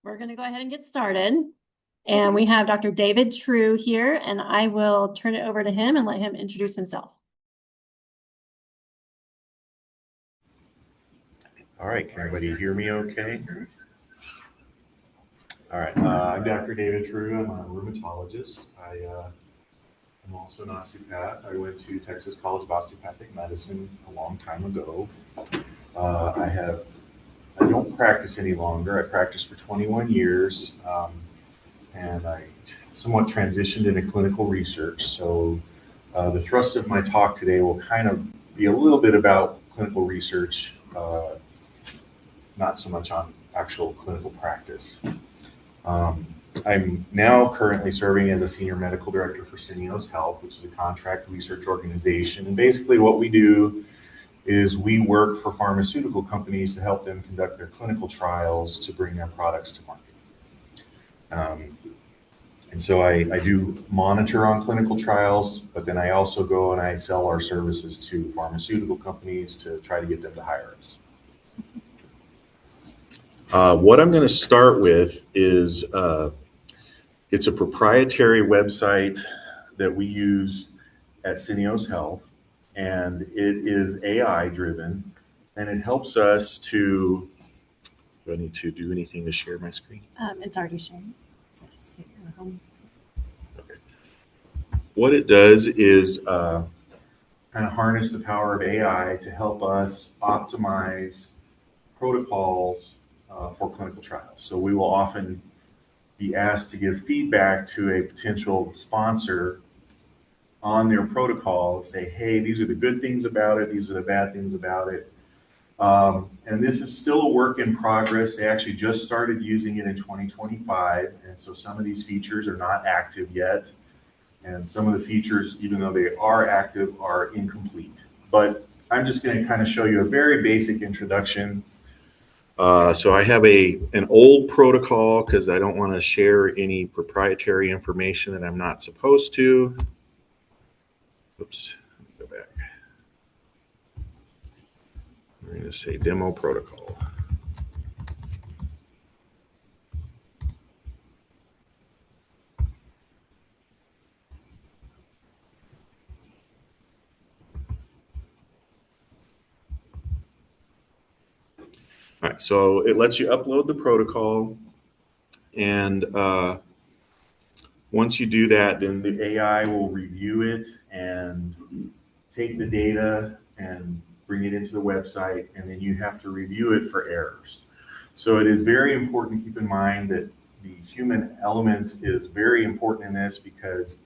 We're going to go ahead and get started. And we have Dr. David True here, and I will turn it over to him and let him introduce himself. All right, can everybody hear me okay? All right, I'm Dr. David True. I'm a rheumatologist. I'm also an osteopath. I went to Texas College of Osteopathic Medicine a long time ago. I don't practice any longer. I practiced for 21 years, and I somewhat transitioned into clinical research. So the thrust of my talk today will kind of be a little bit about clinical research, not so much on actual clinical practice. I'm now currently serving as a senior medical director for Syneos Health, which is a contract research organization. And basically what we do is we work for pharmaceutical companies to help them conduct their clinical trials to bring their products to market. And so I do monitor on clinical trials, but then I also go and I sell our services to pharmaceutical companies to try to get them to hire us. What I'm going to start with is it's a proprietary website that we use at Syneos Health, and it is AI driven, and it helps us to. Do I need to do anything to share my screen? It's already sharing. So just hit your home. Okay. What it does is kind of harness the power of AI to help us optimize protocols for clinical trials. So we will often be asked to give feedback to a potential sponsor on their protocol, say, hey, these are the good things about it, these are the bad things about it. And this is still a work in progress. They actually just started using it in 2025, and so some of these features are not active yet. And some of the features, even though they are active, are incomplete. But I'm just going to kind of show you a very basic introduction. So I have an old protocol because I don't want to share any proprietary information that I'm not supposed to. Oops, let me go back. We're going to say demo protocol. All right, so it lets you upload the protocol, and once you do that, then the AI will review it and take the data and bring it into the website, and then you have to review it for errors. So it is very important to keep in mind that the human element is very important in this because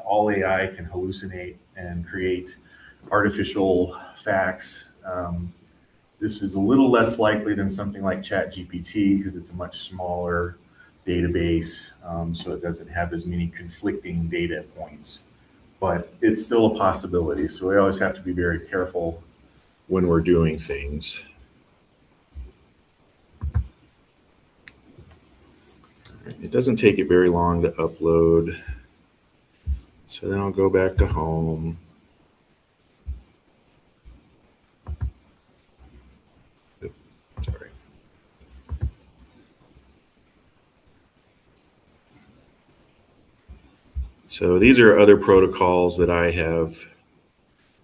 all AI can hallucinate and create artificial facts. This is a little less likely than something like ChatGPT because it's a much smaller database, so it doesn't have as many conflicting data points. But it's still a possibility, so we always have to be very careful when we're doing things. It doesn't take it very long to upload. So then I'll go back to home. Sorry. So these are other protocols that I have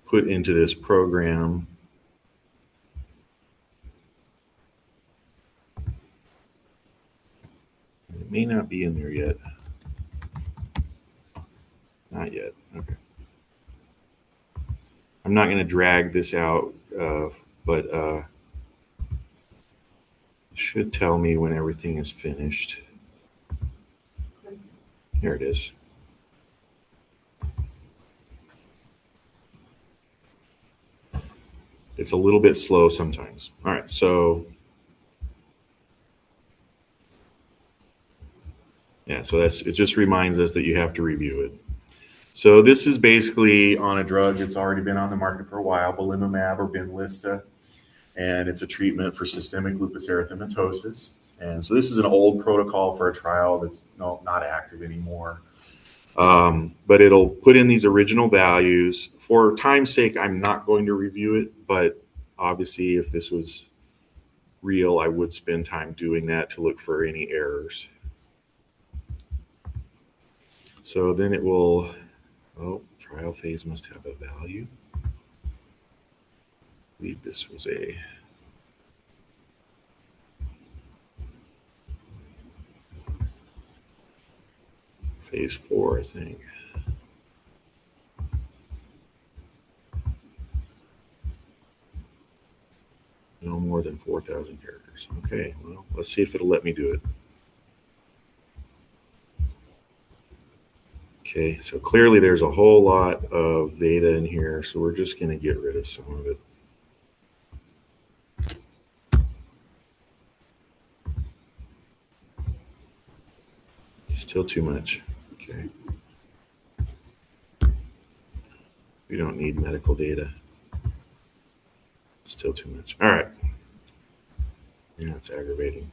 put into this program. It may not be in there yet. Not yet. Okay. I'm not going to drag this out, but it should tell me when everything is finished. There it is. It's a little bit slow sometimes. All right, so yeah, so it just reminds us that you have to review it. So this is basically on a drug that's already been on the market for a while, belimumab or Benlysta, and it's a treatment for systemic lupus erythematosus. And so this is an old protocol for a trial that's not active anymore. But it'll put in these original values. For time's sake, I'm not going to review it, but obviously if this was real, I would spend time doing that to look for any errors. So then it will, trial phase must have a value. I believe this was a phase 4, I think. No more than 4,000 characters. Okay, well, let's see if it'll let me do it. Okay, so clearly there's a whole lot of data in here, so we're just going to get rid of some of it. Still too much. Okay. We don't need medical data. Still too much. All right. Yeah, it's aggravating.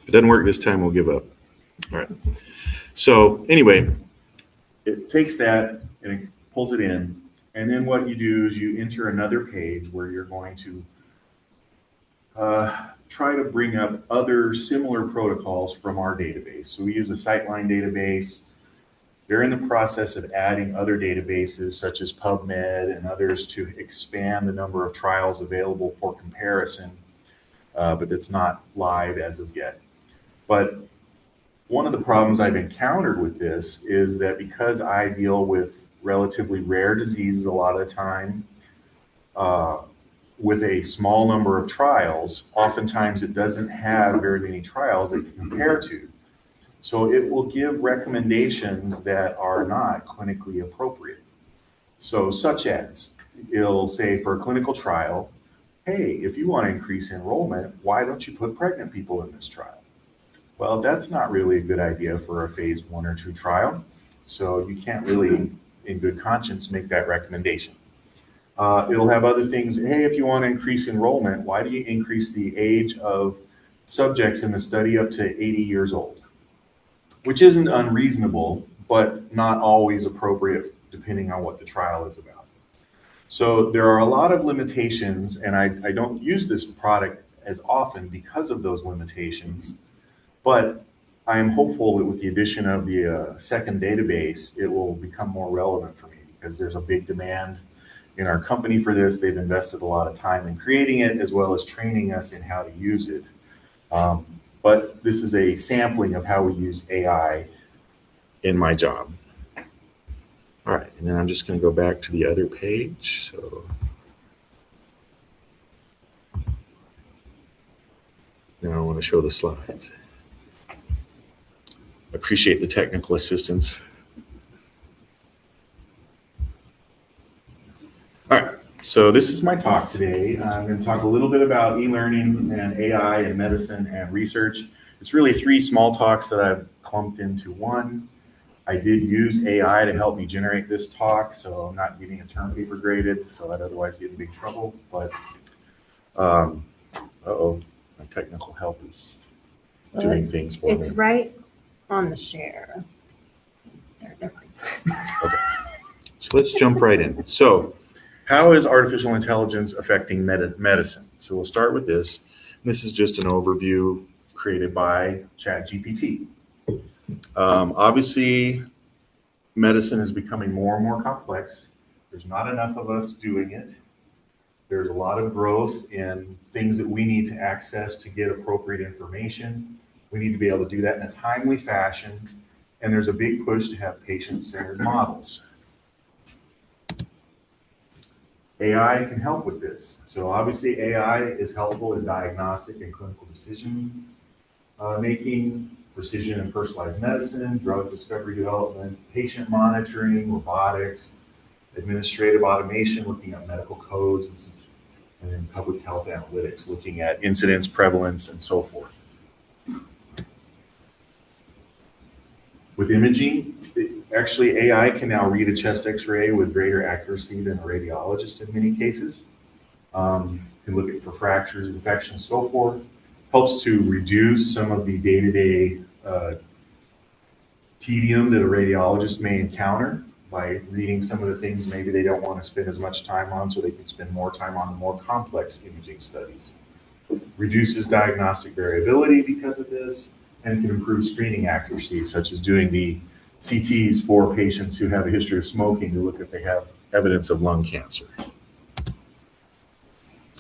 If it doesn't work this time, we'll give up. All right. So anyway, it takes that and it pulls it in. And then what you do is you enter another page where you're going to try to bring up other similar protocols from our database. So we use a Sightline database. They're in the process of adding other databases such as PubMed and others to expand the number of trials available for comparison, but it's not live as of yet. But one of the problems I've encountered with this is that because I deal with relatively rare diseases a lot of the time, with a small number of trials, oftentimes it doesn't have very many trials it can compare to. So it will give recommendations that are not clinically appropriate. So such as, it'll say for a clinical trial, hey, if you want to increase enrollment, why don't you put pregnant people in this trial? Well, that's not really a good idea for a phase 1 or 2 trial. So you can't really, in good conscience, make that recommendation. It'll have other things. Hey, if you want to increase enrollment, why do you increase the age of subjects in the study up to 80 years old? Which isn't unreasonable, but not always appropriate depending on what the trial is about. So there are a lot of limitations, and I don't use this product as often because of those limitations, but I am hopeful that with the addition of the second database, it will become more relevant for me because there's a big demand in our company for this. They've invested a lot of time in creating it as well as training us in how to use it. But this is a sampling of how we use AI in my job. All right, and then I'm just going to go back to the other page. So now I want to show the slides. Appreciate the technical assistance. All right, so this is my talk today. I'm going to talk a little bit about e-learning and AI in medicine and research. It's really 3 small talks that I've clumped into one. I did use AI to help me generate this talk, so I'm not getting a term paper graded, so I'd otherwise get in big trouble. But, my technical help is doing things for me. It's right on the share. They're fine. Okay, so let's jump right in. So, how is artificial intelligence affecting medicine? So we'll start with this. This is just an overview created by ChatGPT. Obviously, medicine is becoming more and more complex. There's not enough of us doing it. There's a lot of growth in things that we need to access to get appropriate information. We need to be able to do that in a timely fashion. And there's a big push to have patient-centered models. AI can help with this. So obviously AI is helpful in diagnostic and clinical decision making, precision and personalized medicine, drug discovery development, patient monitoring, robotics, administrative automation, looking at medical codes, and then public health analytics, looking at incidence, prevalence, and so forth. With imaging, actually AI can now read a chest x-ray with greater accuracy than a radiologist in many cases. Can look at for fractures, infections, so forth. Helps to reduce some of the day-to-day tedium that a radiologist may encounter by reading some of the things maybe they don't want to spend as much time on, so they can spend more time on the more complex imaging studies. Reduces diagnostic variability because of this, and can improve screening accuracy, such as doing the CTs for patients who have a history of smoking to look if they have evidence of lung cancer.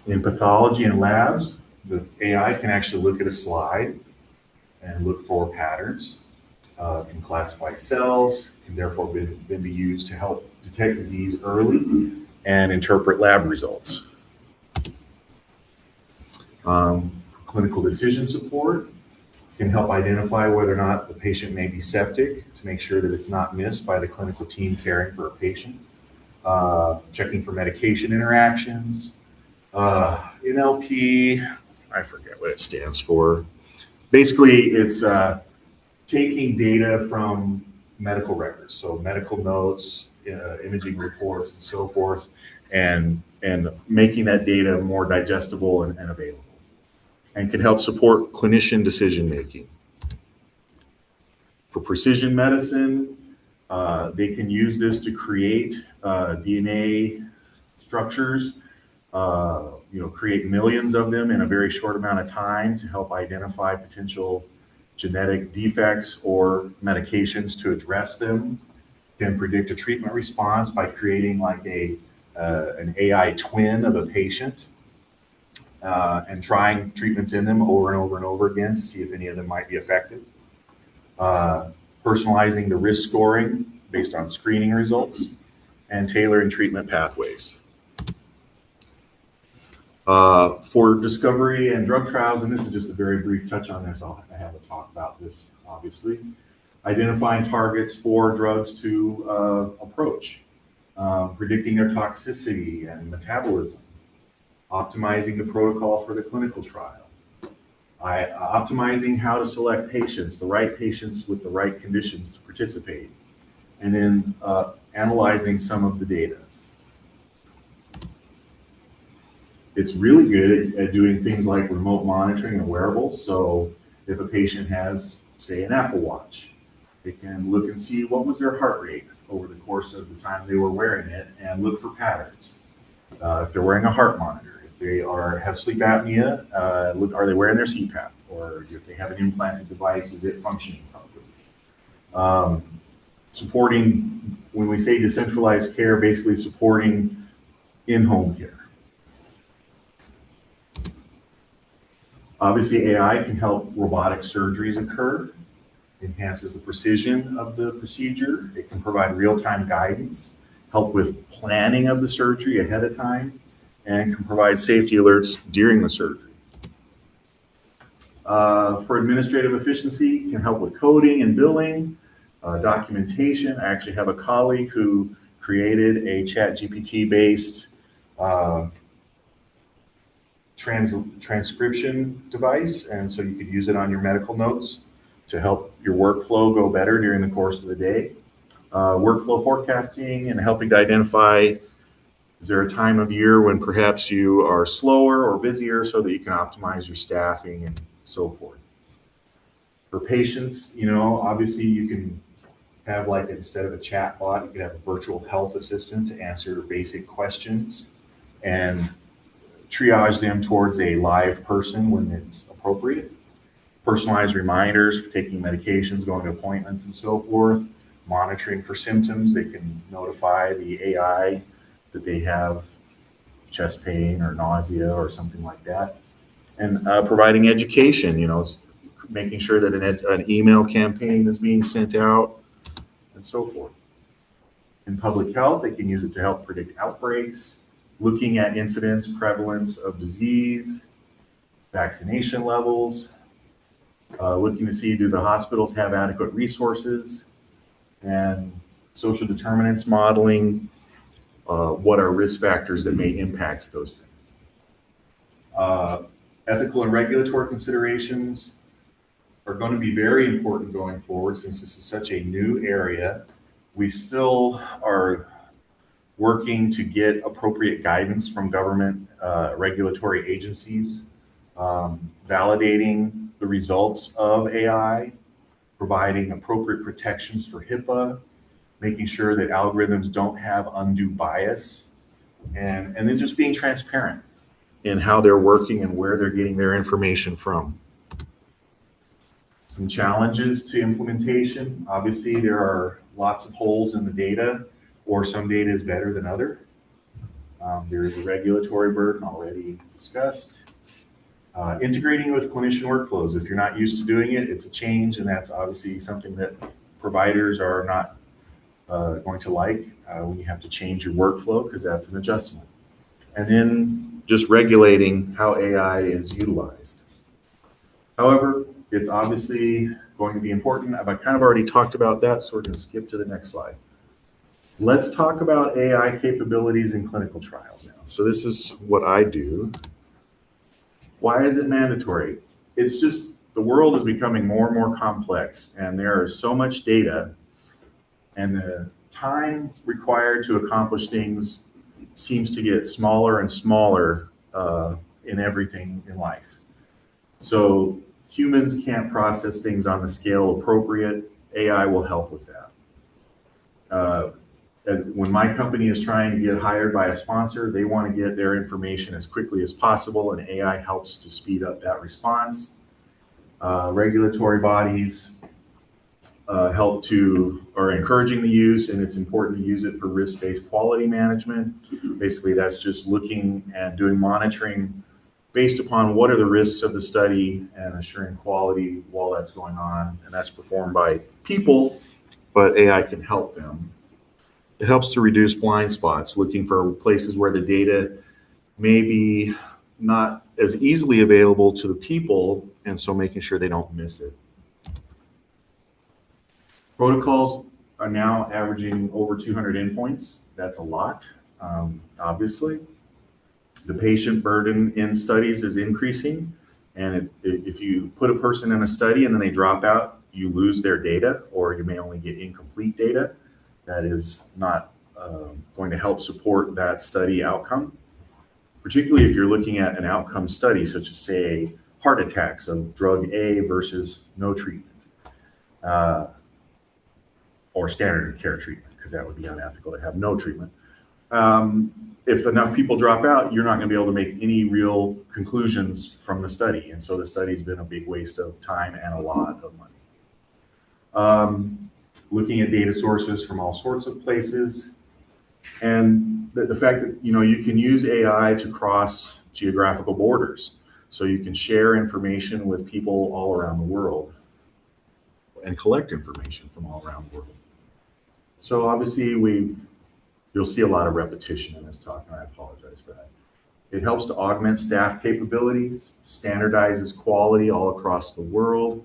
In pathology and labs, the AI can actually look at a slide and look for patterns, can classify cells, can therefore then be used to help detect disease early and interpret lab results. Clinical decision support can help identify whether or not the patient may be septic to make sure that it's not missed by the clinical team caring for a patient. Checking for medication interactions. NLP, I forget what it stands for. Basically, it's taking data from medical records, so medical notes, imaging reports, and so forth, and making that data more digestible and available, and can help support clinician decision making. For precision medicine, they can use this to create DNA structures, create millions of them in a very short amount of time to help identify potential genetic defects or medications to address them. Can predict a treatment response by creating like an AI twin of a patient and trying treatments in them over and over and over again to see if any of them might be effective. Personalizing the risk scoring based on screening results, and tailoring treatment pathways. For discovery and drug trials, and this is just a very brief touch on this, I have a talk about this, obviously. Identifying targets for drugs to approach, predicting their toxicity and metabolism, optimizing the protocol for the clinical trial, optimizing how to select patients, the right patients with the right conditions to participate, and then analyzing some of the data. It's really good at doing things like remote monitoring and wearables. So if a patient has, say, an Apple Watch, they can look and see what was their heart rate over the course of the time they were wearing it and look for patterns. If they're wearing a heart monitor, if they have sleep apnea, are they wearing their CPAP? Or if they have an implanted device, is it functioning properly? Supporting, when we say decentralized care, basically supporting in-home care. Obviously, AI can help robotic surgeries occur, enhances the precision of the procedure. It can provide real-time guidance, help with planning of the surgery ahead of time, and can provide safety alerts during the surgery. For administrative efficiency, can help with coding and billing, documentation. I actually have a colleague who created a ChatGPT-based transcription device, and so you could use it on your medical notes to help your workflow go better during the course of the day. Workflow forecasting and helping to identify, is there a time of year when perhaps you are slower or busier so that you can optimize your staffing and so forth. For patients, obviously you can have, like, instead of a chat bot, you could have a virtual health assistant to answer basic questions and triage them towards a live person when it's appropriate. Personalized reminders for taking medications, going to appointments, and so forth. Monitoring for symptoms. They can notify the AI that they have chest pain or nausea or something like that. And providing education, making sure that an email campaign is being sent out and so forth. In public health, they can use it to help predict outbreaks, looking at incidence, prevalence of disease, vaccination levels, looking to see, do the hospitals have adequate resources, and social determinants modeling, what are risk factors that may impact those things. Ethical and regulatory considerations are going to be very important going forward since this is such a new area. We still are working to get appropriate guidance from government regulatory agencies, validating the results of AI, providing appropriate protections for HIPAA, making sure that algorithms don't have undue bias, and then just being transparent in how they're working and where they're getting their information from. Some challenges to implementation. Obviously, there are lots of holes in the data, or some data is better than other. There is a regulatory burden already discussed. Integrating with clinician workflows. If you're not used to doing it, it's a change, and that's obviously something that providers are not going to like when you have to change your workflow, because that's an adjustment. And then just regulating how AI is utilized. However, it's obviously going to be important. I've kind of already talked about that, so we're going to skip to the next slide. Let's talk about AI capabilities in clinical trials now. So this is what I do. Why is it mandatory? It's just the world is becoming more and more complex, and there is so much data, and the time required to accomplish things seems to get smaller and smaller in everything in life. So humans can't process things on the scale appropriate. AI will help with that. When my company is trying to get hired by a sponsor, they want to get their information as quickly as possible, and AI helps to speed up that response. Regulatory bodies are encouraging the use, and it's important to use it for risk-based quality management. Basically, that's just looking and doing monitoring based upon what are the risks of the study and assuring quality while that's going on. And that's performed by people, but AI can help them. It helps to reduce blind spots, looking for places where the data may be not as easily available to the people, and so making sure they don't miss it. Protocols are now averaging over 200 endpoints. That's a lot, obviously. The patient burden in studies is increasing, and if you put a person in a study and then they drop out, you lose their data, or you may only get incomplete data. That is not going to help support that study outcome, particularly if you're looking at an outcome study, such as, say, heart attacks of drug A versus no treatment, or standard of care treatment, because that would be unethical to have no treatment. If enough people drop out, you're not going to be able to make any real conclusions from the study. And so the study's been a big waste of time and a lot of money. Looking at data sources from all sorts of places. And the fact that, you can use AI to cross geographical borders. So you can share information with people all around the world and collect information from all around the world. So obviously you'll see a lot of repetition in this talk, and I apologize for that. It helps to augment staff capabilities, standardizes quality all across the world,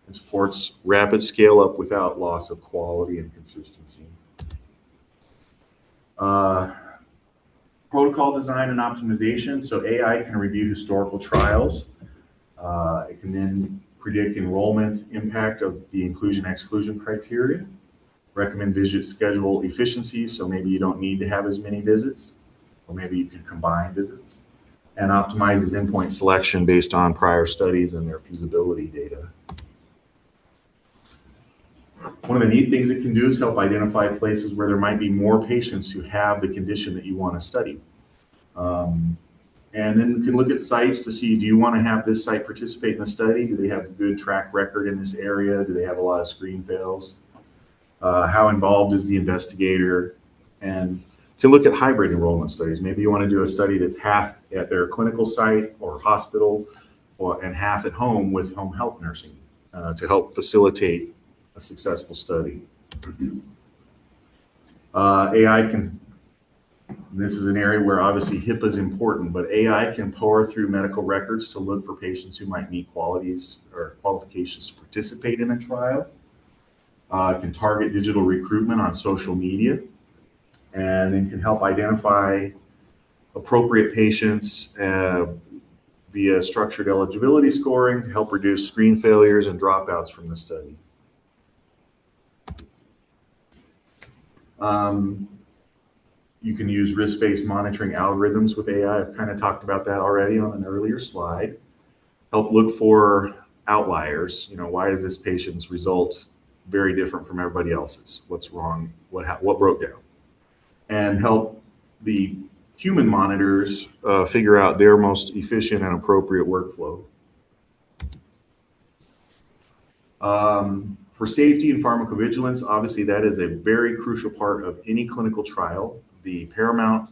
and supports rapid scale up without loss of quality and consistency. Protocol design and optimization. So AI can review historical trials. It can then predict enrollment impact of the inclusion-exclusion criteria, recommend visit schedule efficiency, so maybe you don't need to have as many visits, or maybe you can combine visits, and optimizes endpoint selection based on prior studies and their feasibility data. One of the neat things it can do is help identify places where there might be more patients who have the condition that you want to study. And then you can look at sites to see, do you want to have this site participate in the study? Do they have a good track record in this area? Do they have a lot of screen fails? How involved is the investigator? And you can look at hybrid enrollment studies. Maybe you want to do a study that's half at their clinical site or hospital, and half at home with home health nursing to help facilitate a successful study. AI can, this is an area where obviously HIPAA is important, but AI can pore through medical records to look for patients who might meet qualities or qualifications to participate in a trial. Can target digital recruitment on social media, and then can help identify appropriate patients via structured eligibility scoring to help reduce screen failures and dropouts from the study. You can use risk-based monitoring algorithms with AI. I've kind of talked about that already on an earlier slide. Help look for outliers. Why is this patient's result very different from everybody else's? What's wrong? What broke down? And help the human monitors figure out their most efficient and appropriate workflow. For safety and pharmacovigilance, obviously that is a very crucial part of any clinical trial. The paramount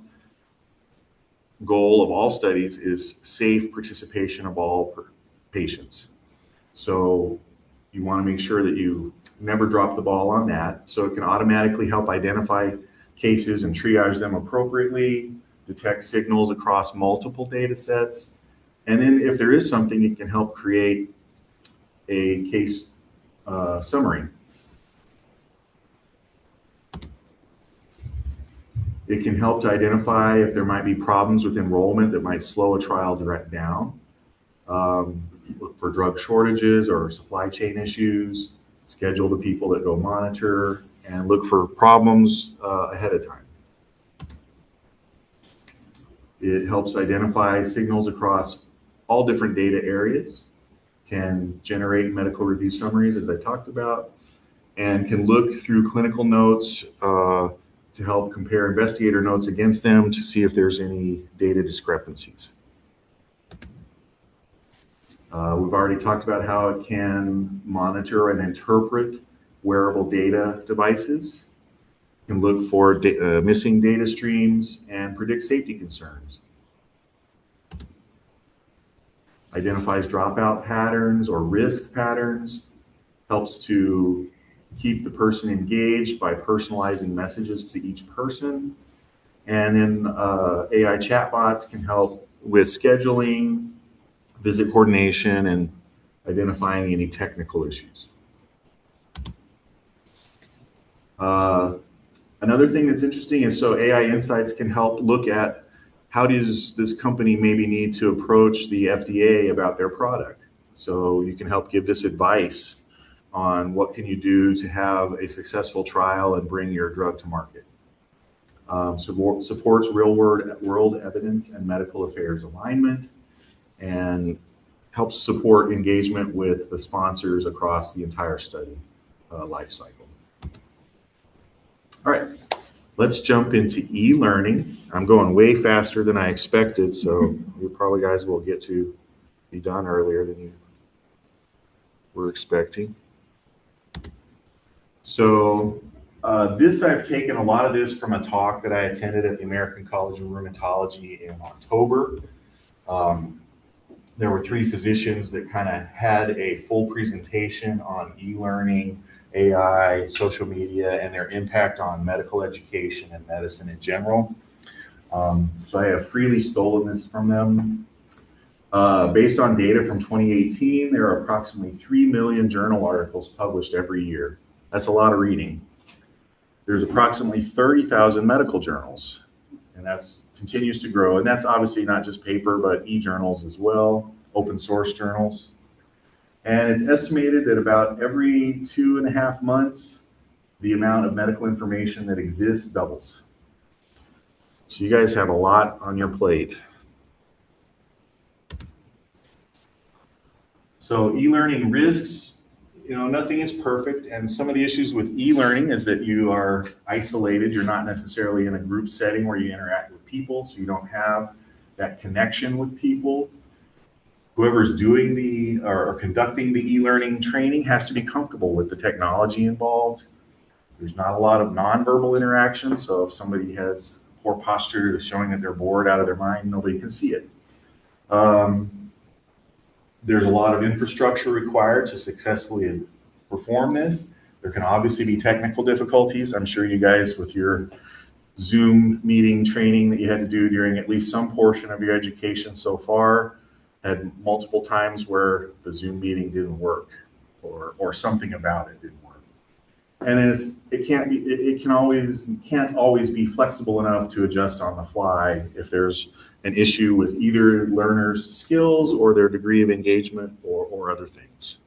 goal of all studies is safe participation of all patients. So you want to make sure that you never drop the ball on that. So it can automatically help identify cases and triage them appropriately, detect signals across multiple data sets. And then if there is something, it can help create a case summary. It can help to identify if there might be problems with enrollment that might slow a trial down. Look for drug shortages or supply chain issues, schedule the people that go monitor, and look for problems ahead of time. It helps identify signals across all different data areas, can generate medical review summaries, as I talked about, and can look through clinical notes to help compare investigator notes against them to see if there's any data discrepancies. We've already talked about how it can monitor and interpret wearable data devices, can look for missing data streams and predict safety concerns. Identifies dropout patterns or risk patterns, helps to keep the person engaged by personalizing messages to each person. And then AI chatbots can help with scheduling, visit coordination, and identifying any technical issues. Another thing that's interesting is so AI Insights can help look at how does this company maybe need to approach the FDA about their product. So you can help give this advice on what can you do to have a successful trial and bring your drug to market. Supports real-world evidence and medical affairs alignment, and helps support engagement with the sponsors across the entire study life cycle. All right, let's jump into e-learning. I'm going way faster than I expected, so you probably guys will get to be done earlier than you were expecting. So I've taken a lot of this from a talk that I attended at the American College of Rheumatology in October. There were 3 physicians that kind of had a full presentation on e-learning, AI, social media, and their impact on medical education and medicine in general. So I have freely stolen this from them. Based on data from 2018, there are approximately 3 million journal articles published every year. That's a lot of reading. There's approximately 30,000 medical journals, and that continues to grow. And that's obviously not just paper, but e-journals as well, open source journals. And it's estimated that about every 2.5 months, the amount of medical information that exists doubles. So you guys have a lot on your plate. So e-learning risks, nothing is perfect. And some of the issues with e-learning is that you are isolated. You're not necessarily in a group setting where you interact with people, so you don't have that connection with people. Whoever's doing or conducting the e-learning training has to be comfortable with the technology involved. There's not a lot of nonverbal interaction, so if somebody has poor posture showing that they're bored out of their mind, nobody can see it. There's a lot of infrastructure required to successfully perform this. There can obviously be technical difficulties. I'm sure you guys, with your Zoom meeting training that you had to do during at least some portion of your education so far, had multiple times where the Zoom meeting didn't work or something about it didn't work. And then it can't always be flexible enough to adjust on the fly if there's an issue with either learners' skills or their degree of engagement or other things.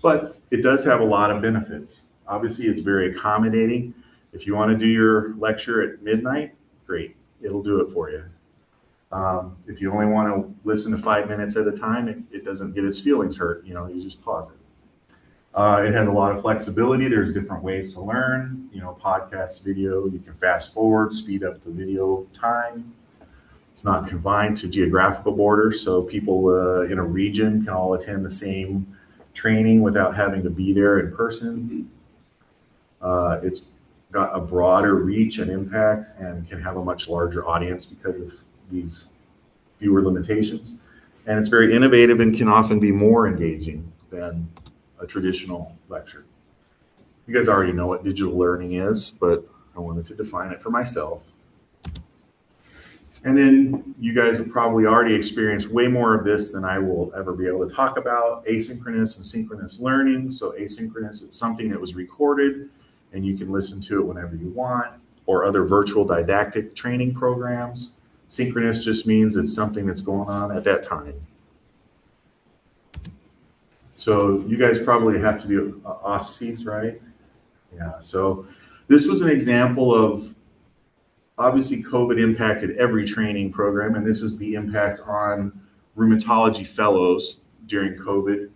But it does have a lot of benefits. Obviously, it's very accommodating. If you want to do your lecture at midnight, great, it'll do it for you. If you only want to listen to 5 minutes at a time, it doesn't get its feelings hurt. You just pause it. It has a lot of flexibility. There's different ways to learn, podcast, video. You can fast forward, speed up the video time. It's not confined to geographical borders, so people in a region can all attend the same training without having to be there in person. It's got a broader reach and impact and can have a much larger audience because of these fewer limitations. And it's very innovative and can often be more engaging than a traditional lecture. You guys already know what digital learning is, but I wanted to define it for myself. And then you guys have probably already experienced way more of this than I will ever be able to talk about: asynchronous and synchronous learning. So asynchronous, it's something that was recorded and you can listen to it whenever you want, or other virtual didactic training programs. Synchronous just means it's something that's going on at that time. So you guys probably have to do OSCEs, right? Yeah, so this was an example of, obviously COVID impacted every training program, and this was the impact on rheumatology fellows during COVID.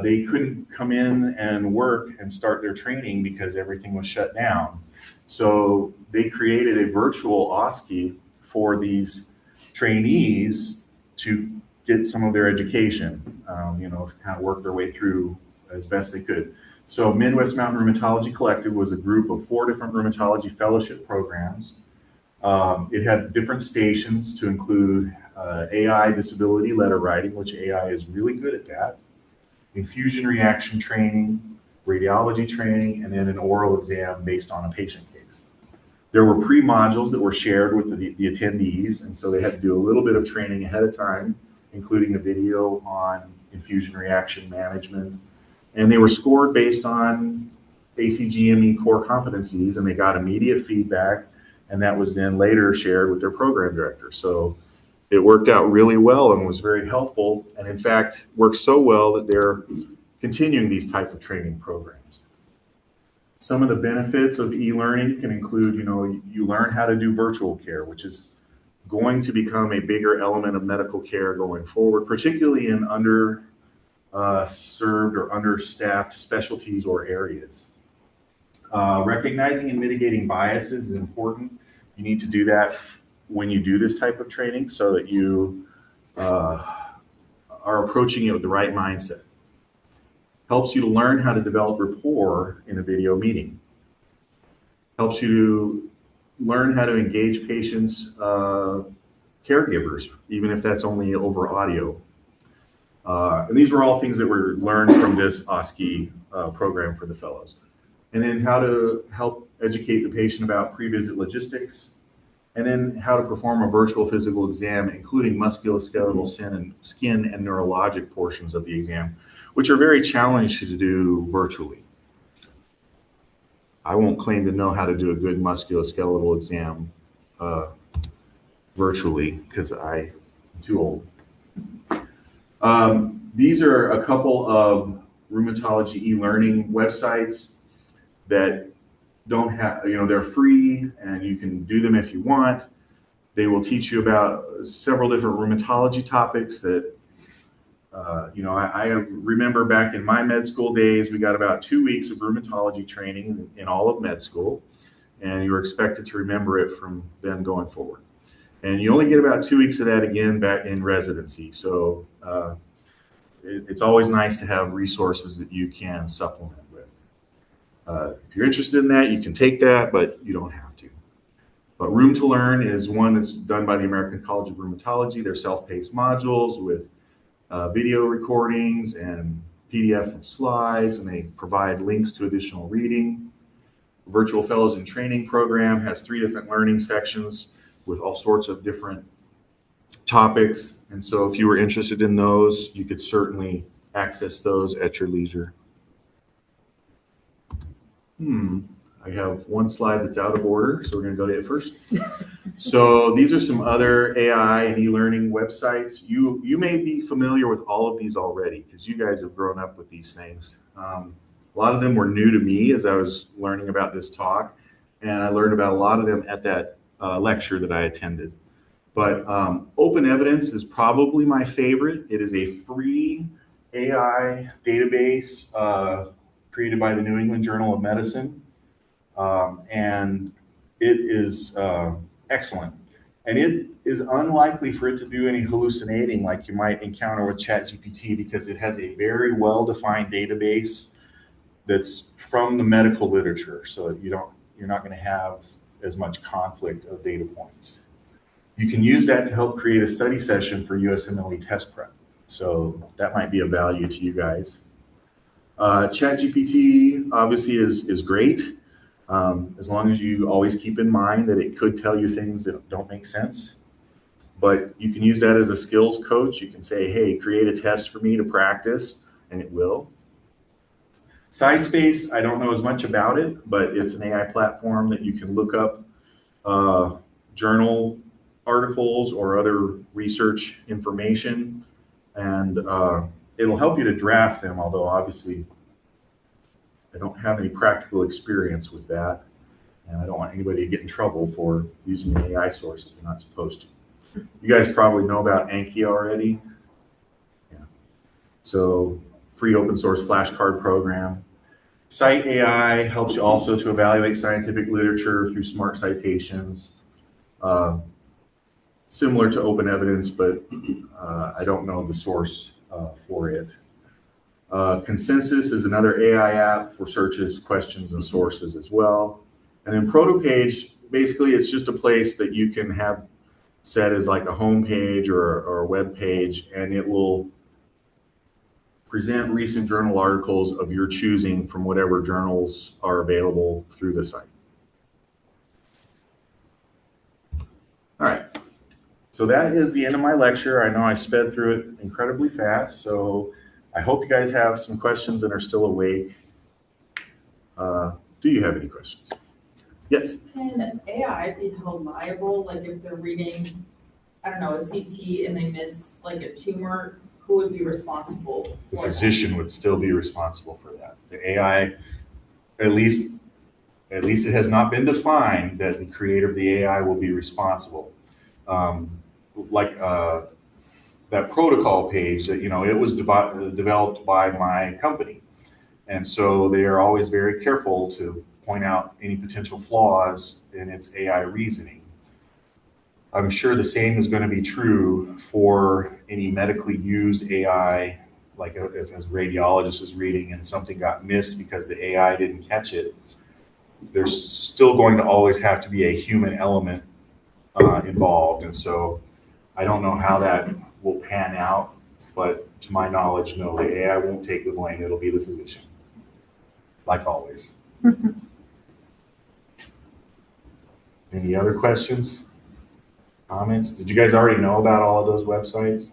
They couldn't come in and work and start their training because everything was shut down. So they created a virtual OSCE for these trainees to get some of their education, kind of work their way through as best they could. So Midwest Mountain Rheumatology Collective was a group of 4 different rheumatology fellowship programs. It had different stations to include AI disability letter writing, which AI is really good at that, infusion reaction training, radiology training, and then an oral exam based on a patient case. There were pre-modules that were shared with the attendees, and so they had to do a little bit of training ahead of time, including a video on infusion reaction management. And they were scored based on ACGME core competencies, and they got immediate feedback, and that was then later shared with their program director. So it worked out really well and was very helpful, and in fact worked so well that they're continuing these type of training programs. Some of the benefits of e-learning can include, you learn how to do virtual care, which is going to become a bigger element of medical care going forward, particularly in underserved or understaffed specialties or areas. Recognizing and mitigating biases is important. You need to do that when you do this type of training so that you are approaching it with the right mindset. Helps you to learn how to develop rapport in a video meeting. Helps you to learn how to engage patients, caregivers, even if that's only over audio. And these were all things that were learned from this OSCE program for the fellows. And then how to help educate the patient about pre-visit logistics, and then how to perform a virtual physical exam, including musculoskeletal, skin and neurologic portions of the exam, which are very challenging to do virtually. I won't claim to know how to do a good musculoskeletal exam virtually because I'm too old. These are a couple of rheumatology e-learning websites that don't have, they're free and you can do them if you want. They will teach you about several different rheumatology topics that, I remember back in my med school days, we got about 2 weeks of rheumatology training in all of med school, and you were expected to remember it from then going forward. And you only get about 2 weeks of that again back in residency. So it's always nice to have resources that you can supplement with. If you're interested in that, you can take that, but you don't have to. But Room to Learn is one that's done by the American College of Rheumatology. They're self-paced modules with video recordings and PDF of slides, and they provide links to additional reading. Virtual Fellows in Training program has 3 different learning sections with all sorts of different topics. And so if you were interested in those, you could certainly access those at your leisure. I have one slide that's out of order, so we're going to go to it first. So these are some other AI and e-learning websites. You may be familiar with all of these already because you guys have grown up with these things. A lot of them were new to me as I was learning about this talk, and I learned about a lot of them at that lecture that I attended. But Open Evidence is probably my favorite. It is a free AI database created by the New England Journal of Medicine. And it is excellent. And it is unlikely for it to do any hallucinating like you might encounter with ChatGPT, because it has a very well-defined database that's from the medical literature. So you're not going to have as much conflict of data points. You can use that to help create a study session for USMLE test prep. So that might be of value to you guys. ChatGPT obviously is great, as long as you always keep in mind that it could tell you things that don't make sense. But you can use that as a skills coach. You can say, hey, create a test for me to practice, and it will. SciSpace, I don't know as much about it, but it's an AI platform that you can look up journal articles or other research information, and it'll help you to draft them, although obviously I don't have any practical experience with that, and I don't want anybody to get in trouble for using an AI source if you're not supposed to. You guys probably know about Anki already. Yeah. So free open source flashcard program. Cite AI helps you also to evaluate scientific literature through smart citations. Similar to Open Evidence, but I don't know the source for it. Consensus is another AI app for searches, questions, and sources as well. And then ProtoPage, basically it's just a place that you can have set as like a home page or a web page, and it will present recent journal articles of your choosing from whatever journals are available through the site. All right. So that is the end of my lecture. I know I sped through it incredibly fast, so I hope you guys have some questions and are still awake. Do you have any questions? Yes? Can AI be held liable, like if they're reading, I don't know, a CT and they miss like a tumor, who would be responsible? The physician would still be responsible for that. The AI, at least it has not been defined that the creator of the AI will be responsible. That protocol page that, it was developed by my company. And so they are always very careful to point out any potential flaws in its AI reasoning. I'm sure the same is going to be true for any medically used AI, like if a radiologist is reading and something got missed because the AI didn't catch it. There's still going to always have to be a human element involved. And so I don't know how that will pan out, but to my knowledge, no, the AI won't take the blame. It'll be the physician, like always. Any other questions, comments? Did you guys already know about all of those websites?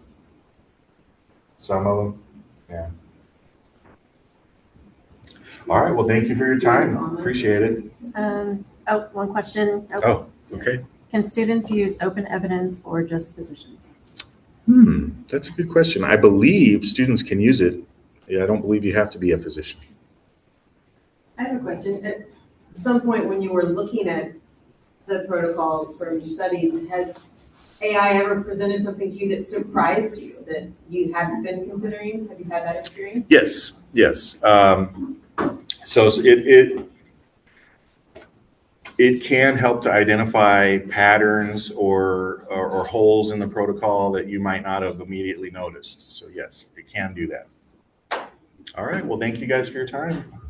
Some of them? Yeah. All right, well, thank you for your time. Appreciate it. One question. Oh, okay. Can students use Open Evidence or just physicians? That's a good question. I believe students can use it. Yeah, I don't believe you have to be a physician. I have a question. At some point when you were looking at the protocols for your studies, has AI ever presented something to you that surprised you, that you hadn't been considering? Have you had that experience? Yes. So it can help to identify patterns or holes in the protocol that you might not have immediately noticed. So yes, it can do that. All right. Well, thank you guys for your time.